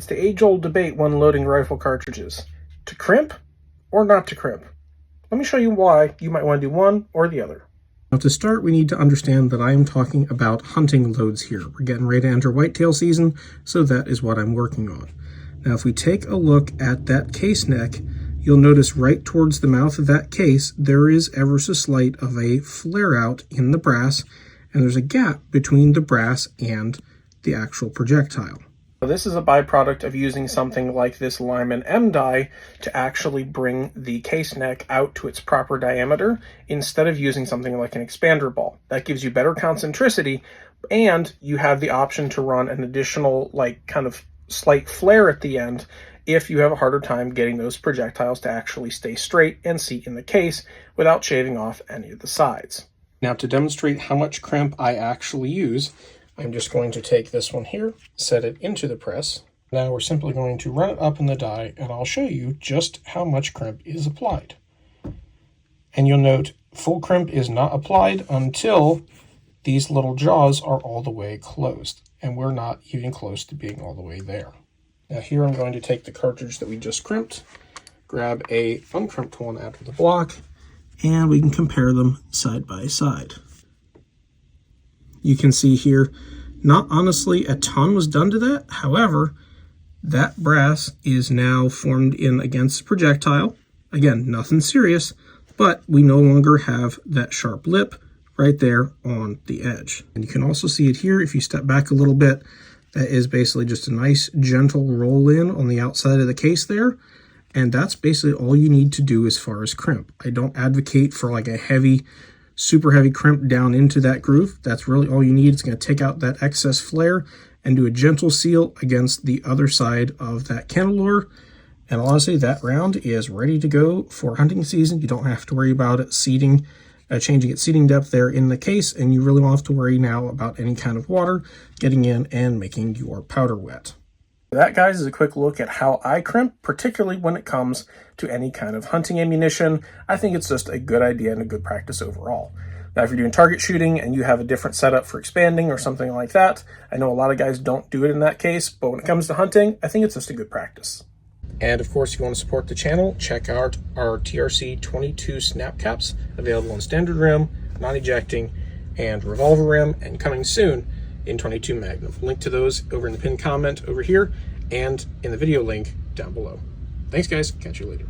It's the age-old debate when loading rifle cartridges. To crimp or not to crimp? Let me show you why you might want to do one or the other. Now to start, we need to understand that I am talking about hunting loads here. We're getting ready to enter whitetail season, so that is what I'm working on. Now if we take a look at that case neck, you'll notice right towards the mouth of that case, there is ever so slight of a flare out in the brass, and there's a gap between the brass and the actual projectile. This is a byproduct of using something like this Lyman M die to actually bring the case neck out to its proper diameter instead of using something like an expander ball. That gives you better concentricity, and you have the option to run an additional kind of slight flare at the end if you have a harder time getting those projectiles to actually stay straight and seat in the case without shaving off any of the sides. Now to demonstrate how much crimp I actually use, I'm just going to take this one here, set it into the press. Now we're simply going to run it up in the die, and I'll show you just how much crimp is applied. And you'll note full crimp is not applied until these little jaws are all the way closed, and we're not even close to being all the way there. Now here I'm going to take the cartridge that we just crimped, grab a uncrimped one out of the block, and we can compare them side by side. You can see here, not honestly a ton was done to that. However, that brass is now formed in against the projectile. Again, nothing serious, but we no longer have that sharp lip right there on the edge. And you can also see it here if you step back a little bit. That is basically just a nice gentle roll in on the outside of the case there. And that's basically all you need to do as far as crimp. I don't advocate for like a heavy, super heavy crimp down into that groove. That's really all you need. It's going to take out that excess flare and do a gentle seal against the other side of that cantilure. And honestly, that round is ready to go for hunting season. You don't have to worry about it seating, changing its seating depth there in the case, and you really won't have to worry now about any kind of water getting in and making your powder wet. That, guys, is a quick look at how I crimp, particularly when it comes to any kind of hunting ammunition. I think it's just a good idea and a good practice overall. Now, if you're doing target shooting and you have a different setup for expanding or something like that, I know a lot of guys don't do it in that case, but when it comes to hunting, I think it's just a good practice. And of course, if you want to support the channel, check out our TRC 22 snap caps, available in standard rim, non-ejecting, and revolver rim, and coming soon in 22 Magnum. Link to those over in the pinned comment over here and in the video link down below. Thanks, guys. Catch you later.